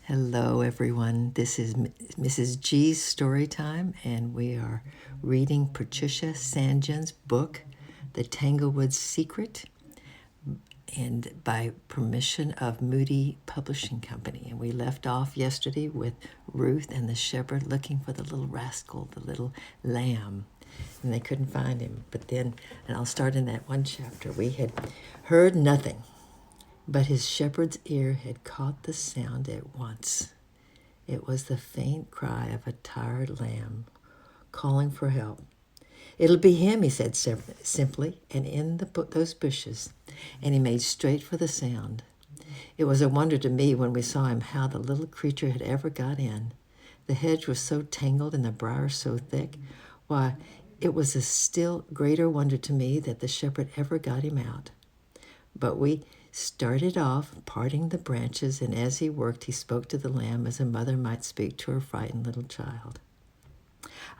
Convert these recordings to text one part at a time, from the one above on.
Hello, everyone. This is Mrs. G's story time, and we are reading Patricia Sanjan's book, The Tanglewood Secret, and by permission of Moody Publishing Company. And we left off yesterday with Ruth and the shepherd looking for the little rascal, the little lamb, and they couldn't find him. But then, and I'll start in that one chapter, we had heard nothing. But his shepherd's ear had caught the sound at once. It was the faint cry of a tired lamb calling for help. "It'll be him," he said simply, and in those bushes, and he made straight for the sound. It was a wonder to me when we saw him how the little creature had ever got in. The hedge was so tangled and the briars so thick. Why, it was a still greater wonder to me that the shepherd ever got him out. But we started off, parting the branches, and as he worked, he spoke to the lamb as a mother might speak to her frightened little child.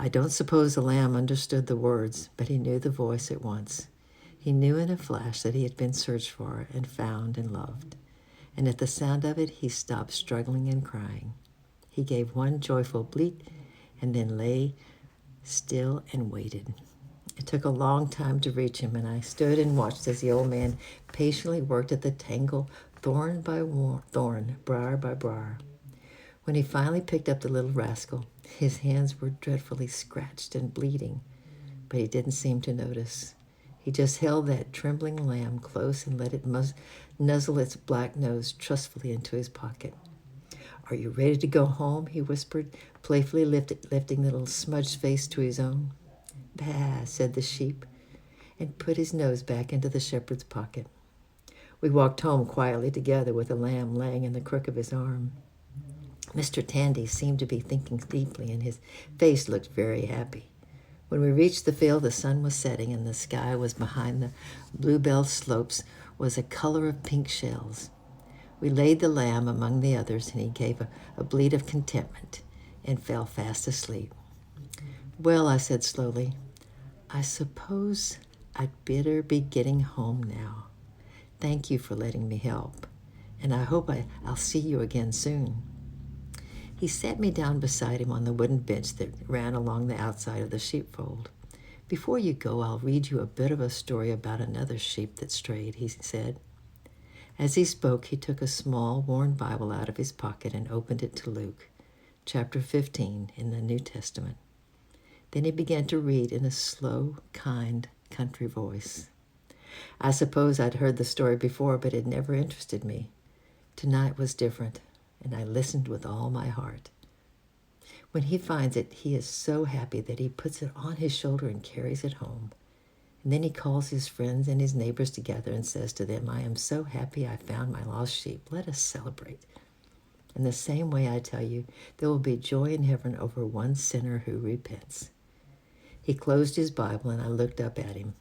I don't suppose the lamb understood the words, but he knew the voice at once. He knew in a flash that he had been searched for and found and loved. And at the sound of it, he stopped struggling and crying. He gave one joyful bleat and then lay still and waited. It took a long time to reach him, and I stood and watched as the old man patiently worked at the tangle, thorn by thorn, briar by briar. When he finally picked up the little rascal, his hands were dreadfully scratched and bleeding, but he didn't seem to notice. He just held that trembling lamb close and let it nuzzle its black nose trustfully into his pocket. "Are you ready to go home?" he whispered, playfully lifting the little smudged face to his own. "Bah," said the sheep, and put his nose back into the shepherd's pocket. We walked home quietly together with the lamb laying in the crook of his arm. Mr. Tandy seemed to be thinking deeply, and his face looked very happy. When we reached the field, the sun was setting, and the sky was behind the bluebell slopes was a color of pink shells. We laid the lamb among the others, and he gave a bleat of contentment and fell fast asleep. "Well," I said slowly, "I suppose I'd better be getting home now. Thank you for letting me help, and I hope I'll see you again soon." He sat me down beside him on the wooden bench that ran along the outside of the sheepfold. "Before you go, I'll read you a bit of a story about another sheep that strayed," he said. As he spoke, he took a small, worn Bible out of his pocket and opened it to Luke, chapter 15 in the New Testament. Then he began to read in a slow, kind, country voice. I suppose I'd heard the story before, but it never interested me. Tonight was different, and I listened with all my heart. When he finds it, he is so happy that he puts it on his shoulder and carries it home. And then he calls his friends and his neighbors together and says to them, "I am so happy I found my lost sheep. Let us celebrate." In the same way, I tell you, there will be joy in heaven over one sinner who repents. He closed his Bible, and I looked up at him.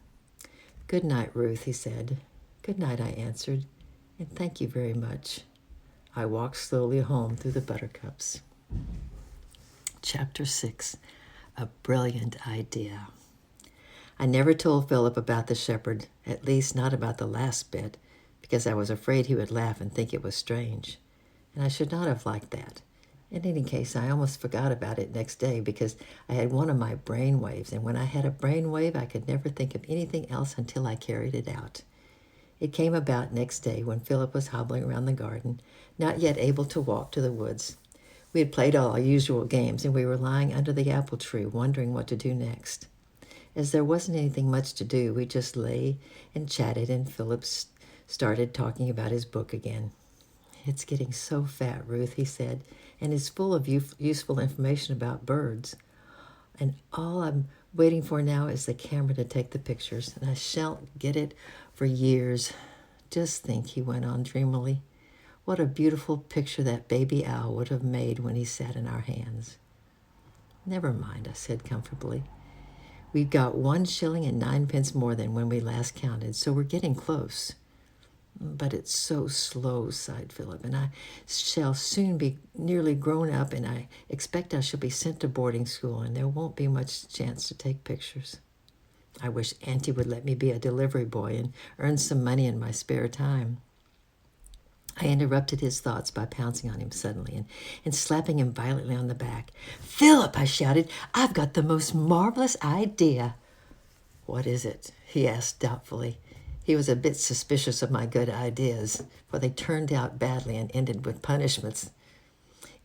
"Good night, Ruth," he said. "Good night," I answered, "and thank you very much." I walked slowly home through the buttercups. Chapter 6, A Brilliant Idea. I never told Philip about the shepherd, at least not about the last bit, because I was afraid he would laugh and think it was strange, and I should not have liked that. In any case, I almost forgot about it next day because I had one of my brain waves, and when I had a brain wave, I could never think of anything else until I carried it out. It came about next day when Philip was hobbling around the garden, not yet able to walk to the woods. We had played all our usual games, and we were lying under the apple tree wondering what to do next. As there wasn't anything much to do, we just lay and chatted, and Philip started talking about his book again. "It's getting so fat, Ruth," he said, "and it's full of useful information about birds. And all I'm waiting for now is the camera to take the pictures, and I shan't get it for years. Just think," he went on dreamily, "what a beautiful picture that baby owl would have made when he sat in our hands." "Never mind," I said comfortably. "We've got 1 shilling and 9 pence more than when we last counted, so we're getting close." "But it's so slow," sighed Philip, "and I shall soon be nearly grown up, and I expect I shall be sent to boarding school, and there won't be much chance to take pictures. I wish Auntie would let me be a delivery boy and earn some money in my spare time." I interrupted his thoughts by pouncing on him suddenly and slapping him violently on the back. "Philip," I shouted, "I've got the most marvelous idea." "What is it?" he asked doubtfully. He was a bit suspicious of my good ideas, for they turned out badly and ended with punishments.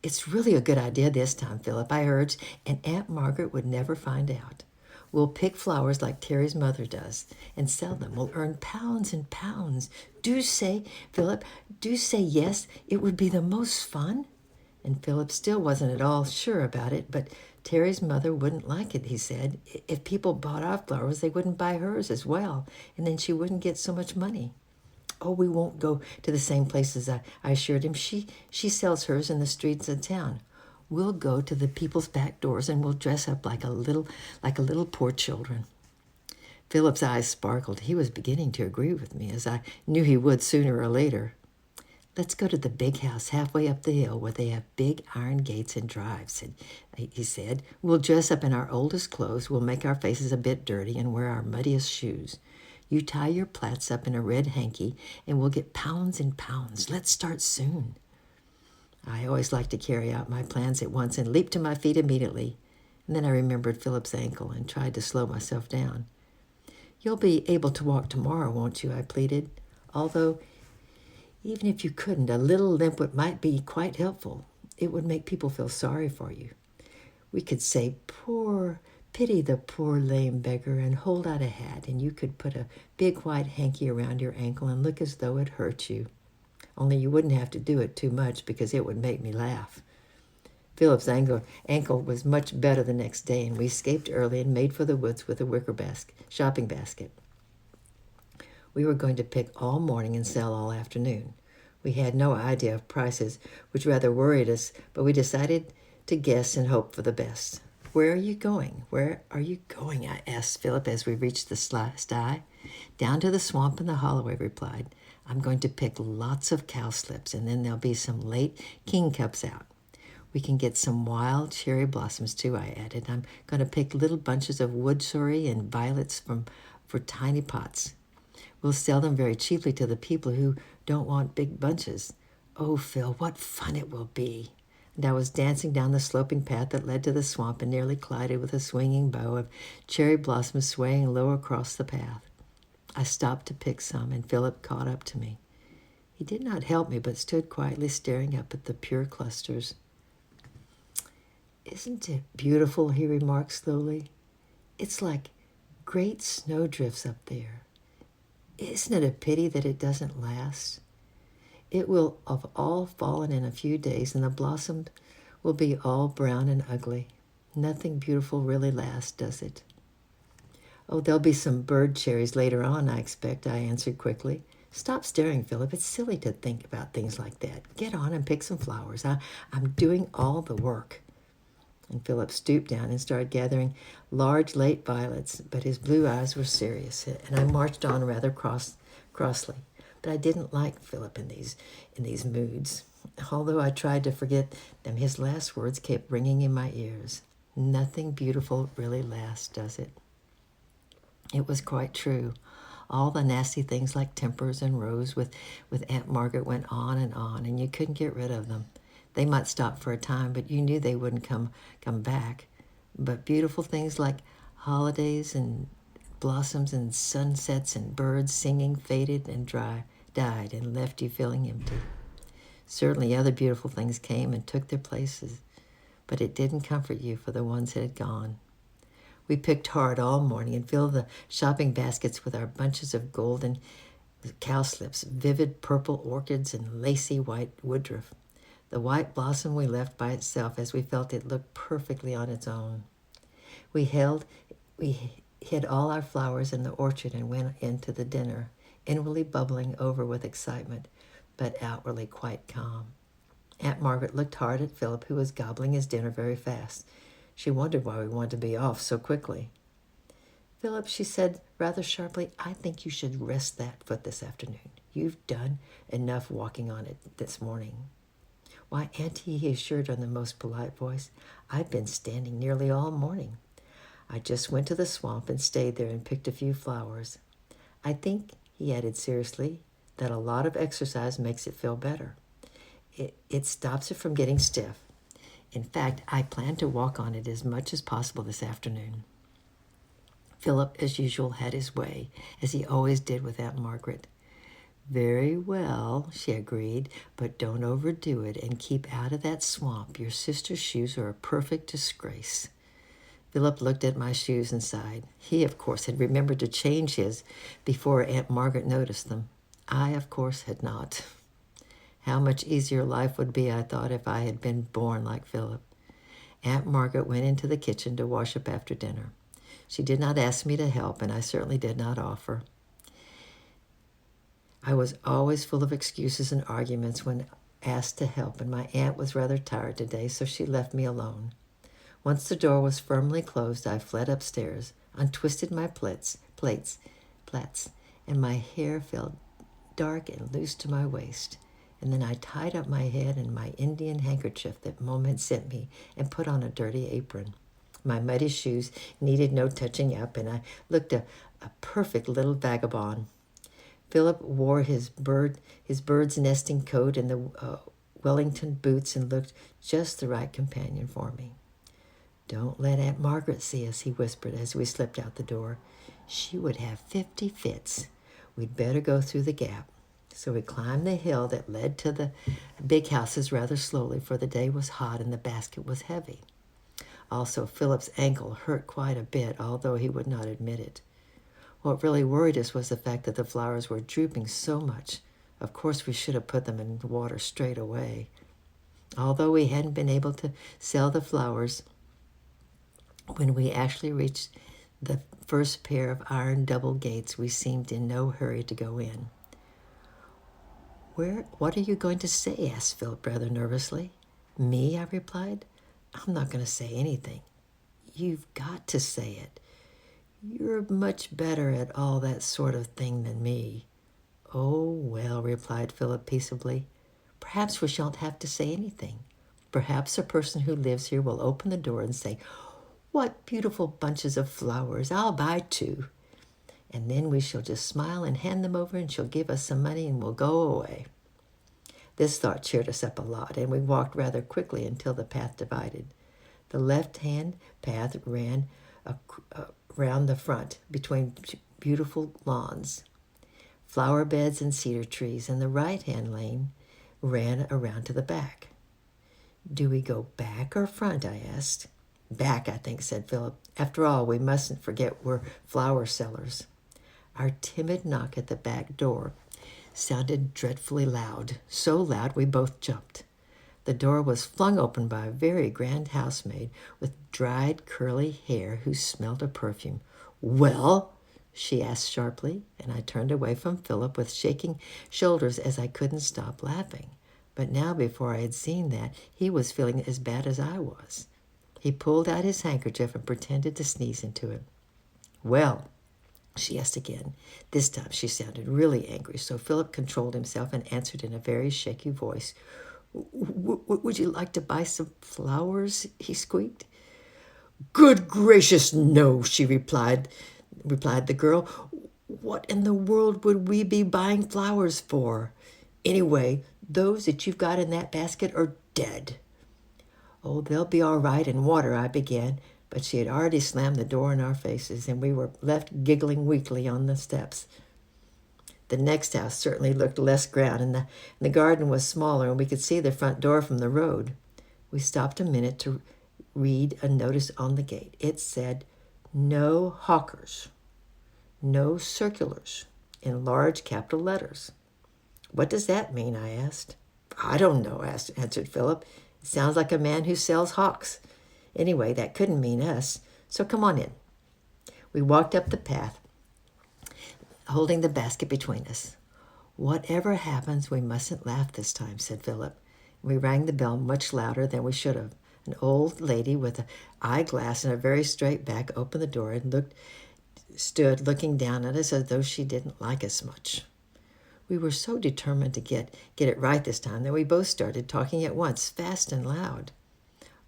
"It's really a good idea this time, Philip," I urged, "and Aunt Margaret would never find out. We'll pick flowers like Terry's mother does and sell them. We'll earn pounds and pounds. Do say, Philip, do say yes. It would be the most fun." And Philip still wasn't at all sure about it, but Terry's mother wouldn't like it, he said. If people bought our flowers, they wouldn't buy hers as well, and then she wouldn't get so much money. "Oh, we won't go to the same places," I assured him. She sells hers in the streets of town. "We'll go to the people's back doors and we'll dress up like a little poor children." Philip's eyes sparkled. He was beginning to agree with me, as I knew he would sooner or later. "Let's go to the big house halfway up the hill where they have big iron gates and drives," he said. "We'll dress up in our oldest clothes. We'll make our faces a bit dirty and wear our muddiest shoes. You tie your plaits up in a red hanky and we'll get pounds and pounds. Let's start soon." I always like to carry out my plans at once and leaped to my feet immediately. And then I remembered Philip's ankle and tried to slow myself down. "You'll be able to walk tomorrow, won't you?" I pleaded. "Although, even if you couldn't, a little limp might be quite helpful. It would make people feel sorry for you. We could say, 'Pity the poor lame beggar,' and hold out a hat, and you could put a big white hanky around your ankle and look as though it hurt you. Only you wouldn't have to do it too much because it would make me laugh." Philip's ankle was much better the next day, and we escaped early and made for the woods with a shopping basket. We were going to pick all morning and sell all afternoon. We had no idea of prices, which rather worried us, but we decided to guess and hope for the best. "Where are you going? Where are you going?" I asked Philip as we reached the sty. "Down to the swamp in the hollow," I replied. "I'm going to pick lots of cowslips, and then there'll be some late kingcups out. We can get some wild cherry blossoms, too," I added. "I'm going to pick little bunches of wood sorry and violets for tiny pots. We'll sell them very cheaply to the people who don't want big bunches. Oh, Phil, what fun it will be." And I was dancing down the sloping path that led to the swamp and nearly collided with a swinging bow of cherry blossoms swaying low across the path. I stopped to pick some, and Philip caught up to me. He did not help me, but stood quietly staring up at the pure clusters. "Isn't it beautiful?" he remarked slowly. "It's like great snowdrifts up there. Isn't it a pity that it doesn't last? It will have all fallen in a few days, and the blossoms will be all brown and ugly. Nothing beautiful really lasts, does it?" "Oh, there'll be some bird cherries later on, I expect," I answered quickly. "Stop staring, Philip. It's silly to think about things like that. Get on and pick some flowers. I'm doing all the work." And Philip stooped down and started gathering large late violets, but his blue eyes were serious, and I marched on rather crossly. But I didn't like Philip in these moods. Although I tried to forget them, his last words kept ringing in my ears. "Nothing beautiful really lasts, does it?" It was quite true. All the nasty things like tempers and rows with Aunt Margaret went on, and you couldn't get rid of them. They might stop for a time, but you knew they wouldn't come back. But beautiful things like holidays and blossoms and sunsets and birds singing faded and died and left you feeling empty. Certainly other beautiful things came and took their places, but it didn't comfort you for the ones that had gone. We picked hard all morning and filled the shopping baskets with our bunches of golden cowslips, vivid purple orchids, and lacy white woodruff. The white blossom we left by itself, as we felt it looked perfectly on its own. We hid all our flowers in the orchard and went into the dinner, inwardly bubbling over with excitement, but outwardly quite calm. Aunt Margaret looked hard at Philip, who was gobbling his dinner very fast. She wondered why we wanted to be off so quickly. "Philip," she said rather sharply, "I think you should rest that foot this afternoon. You've done enough walking on it this morning." "Why, Auntie," he assured her in the most polite voice, "I've been standing nearly all morning. I just went to the swamp and stayed there and picked a few flowers. I think," he added seriously, that a lot of exercise makes it feel better. It stops it from getting stiff. In fact, I plan to walk on it as much as possible this afternoon. Philip, as usual, had his way, as he always did with Aunt Margaret. Very well, she agreed, but don't overdo it and keep out of that swamp. Your sister's shoes are a perfect disgrace. Philip looked at my shoes and sighed. He, of course, had remembered to change his before Aunt Margaret noticed them. I, of course, had not. How much easier life would be, I thought, if I had been born like Philip. Aunt Margaret went into the kitchen to wash up after dinner. She did not ask me to help, and I certainly did not offer. I was always full of excuses and arguments when asked to help, and my aunt was rather tired today, so she left me alone. Once the door was firmly closed, I fled upstairs, untwisted my plaits, and my hair fell dark and loose to my waist. And then I tied up my head in my Indian handkerchief that Mom had sent me and put on a dirty apron. My muddy shoes needed no touching up, and I looked a perfect little vagabond. Philip wore his bird's nesting coat and the Wellington boots and looked just the right companion for me. Don't let Aunt Margaret see us, he whispered as we slipped out the door. She would have 50 fits. We'd better go through the gap. So we climbed the hill that led to the big houses rather slowly, for the day was hot and the basket was heavy. Also, Philip's ankle hurt quite a bit, although he would not admit it. What really worried us was the fact that the flowers were drooping so much. Of course, we should have put them in the water straight away. Although we hadn't been able to sell the flowers, when we actually reached the first pair of iron double gates, we seemed in no hurry to go in. What are you going to say? Asked Philip rather nervously. Me? I replied. I'm not going to say anything. You've got to say it. You're much better at all that sort of thing than me. Oh, well, replied Philip peaceably. Perhaps we shan't have to say anything. Perhaps a person who lives here will open the door and say, What beautiful bunches of flowers. I'll buy 2. And then we shall just smile and hand them over, and she'll give us some money and we'll go away. This thought cheered us up a lot, and we walked rather quickly until the path divided. The left-hand path ran around the front between beautiful lawns, flower beds and cedar trees, and the right-hand lane ran around to the back. Do we go back or front? I asked. Back, I think, said Philip. After all, we mustn't forget we're flower sellers. Our timid knock at the back door sounded dreadfully loud, so loud we both jumped. The door was flung open by a very grand housemaid with dried curly hair who smelled of perfume. Well, she asked sharply, and I turned away from Philip with shaking shoulders as I couldn't stop laughing. But now, before I had seen that, he was feeling as bad as I was. He pulled out his handkerchief and pretended to sneeze into it. Well, she asked again. This time she sounded really angry, so Philip controlled himself and answered in a very shaky voice. Would you like to buy some flowers? He squeaked. Good gracious, no, she replied the girl. What in the world would we be buying flowers for? Anyway, those that you've got in that basket are dead. Oh, they'll be all right in water, I began, but she had already slammed the door in our faces, and we were left giggling weakly on the steps. The next house certainly looked less grand, and the garden was smaller, and we could see the front door from the road. We stopped a minute to read a notice on the gate. It said, No hawkers, no circulars, in large capital letters. What does that mean? I asked. I don't know, answered Philip. It sounds like a man who sells hawks. Anyway, that couldn't mean us, so come on in. We walked up the path, holding the basket between us. Whatever happens, we mustn't laugh this time, said Philip. We rang the bell much louder than we should have. An old lady with an eyeglass and a very straight back opened the door and stood looking down at us as though she didn't like us much. We were so determined to get it right this time that we both started talking at once, fast and loud.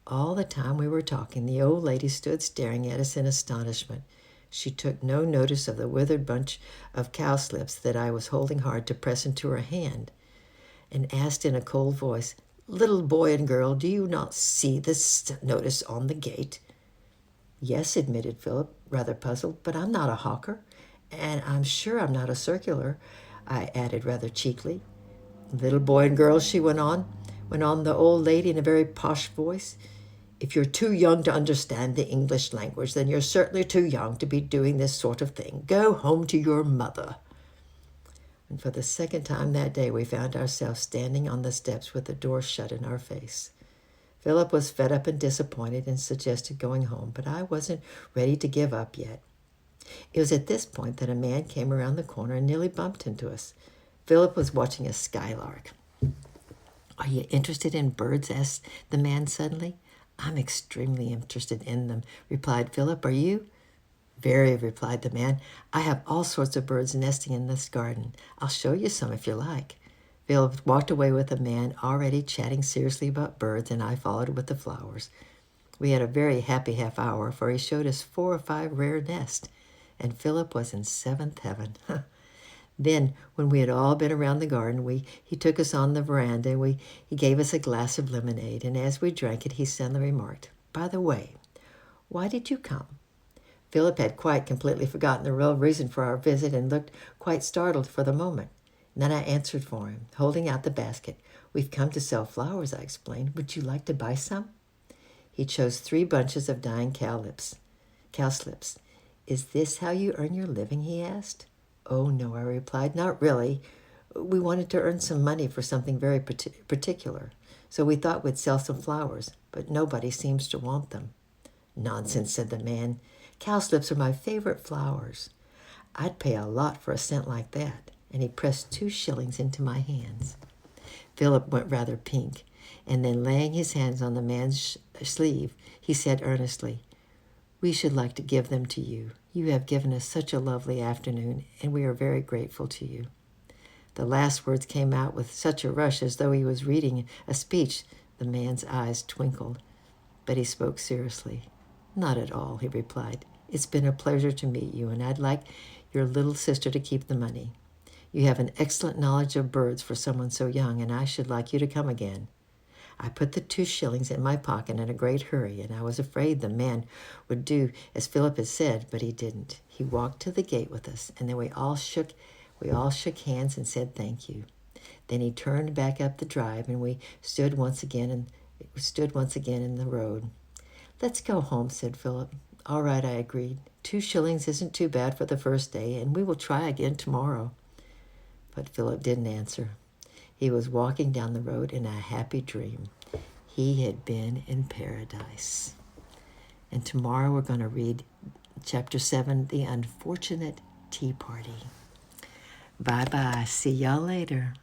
All the time we were talking, the old lady stood staring at us in astonishment. She took no notice of the withered bunch of cowslips that I was holding hard to press into her hand, and asked in a cold voice, "Little boy and girl, do you not see this notice on the gate?" "Yes," admitted Philip, rather puzzled, "but I'm not a hawker, and I'm sure I'm not a circular," I added rather cheekily. "Little boy and girl," she went on the old lady in a very posh voice, "if you're too young to understand the English language, then you're certainly too young to be doing this sort of thing. Go home to your mother." And for the second time that day, we found ourselves standing on the steps with the door shut in our face. Philip was fed up and disappointed and suggested going home, but I wasn't ready to give up yet. It was at this point that a man came around the corner and nearly bumped into us. Philip was watching a skylark. "Are you interested in birds?" asked the man suddenly. "I'm extremely interested in them," replied Philip. "Are you?" "Very," replied the man. "I have all sorts of birds nesting in this garden. I'll show you some if you like." Philip walked away with the man already chatting seriously about birds, and I followed with the flowers. We had a very happy half hour, for he showed us 4 or 5 rare nests, and Philip was in seventh heaven. Then, when we had all been around the garden, he took us on the veranda, and he gave us a glass of lemonade, and as we drank it, he suddenly remarked, "By the way, why did you come?" Philip had quite completely forgotten the real reason for our visit and looked quite startled for the moment. And then I answered for him, holding out the basket. "We've come to sell flowers," I explained. "Would you like to buy some?" He chose 3 bunches of dying cowslips. "Is this how you earn your living?" he asked. "Oh, no," I replied, "not really. We wanted to earn some money for something very particular, so we thought we'd sell some flowers, but nobody seems to want them." "Nonsense," said the man. "Cowslips are my favorite flowers. I'd pay a lot for a scent like that." And he pressed 2 shillings into my hands. Philip went rather pink, and then laying his hands on the man's sleeve, he said earnestly, "We should like to give them to you. You have given us such a lovely afternoon, and we are very grateful to you." The last words came out with such a rush as though he was reading a speech. The man's eyes twinkled, but he spoke seriously. "Not at all," he replied. "It's been a pleasure to meet you, and I'd like your little sister to keep the money. You have an excellent knowledge of birds for someone so young, and I should like you to come again." I put the 2 shillings in my pocket in a great hurry, and I was afraid the man would do as Philip had said, but he didn't. He walked to the gate with us, and then we all shook hands and said thank you. Then he turned back up the drive, and we stood once again in the road. "Let's go home," said Philip. "All right," I agreed. 2 shillings isn't too bad for the first day, and we will try again tomorrow." But Philip didn't answer. He was walking down the road in a happy dream. He had been in paradise. And tomorrow we're going to read Chapter 7, The Unfortunate Tea Party. Bye-bye. See y'all later.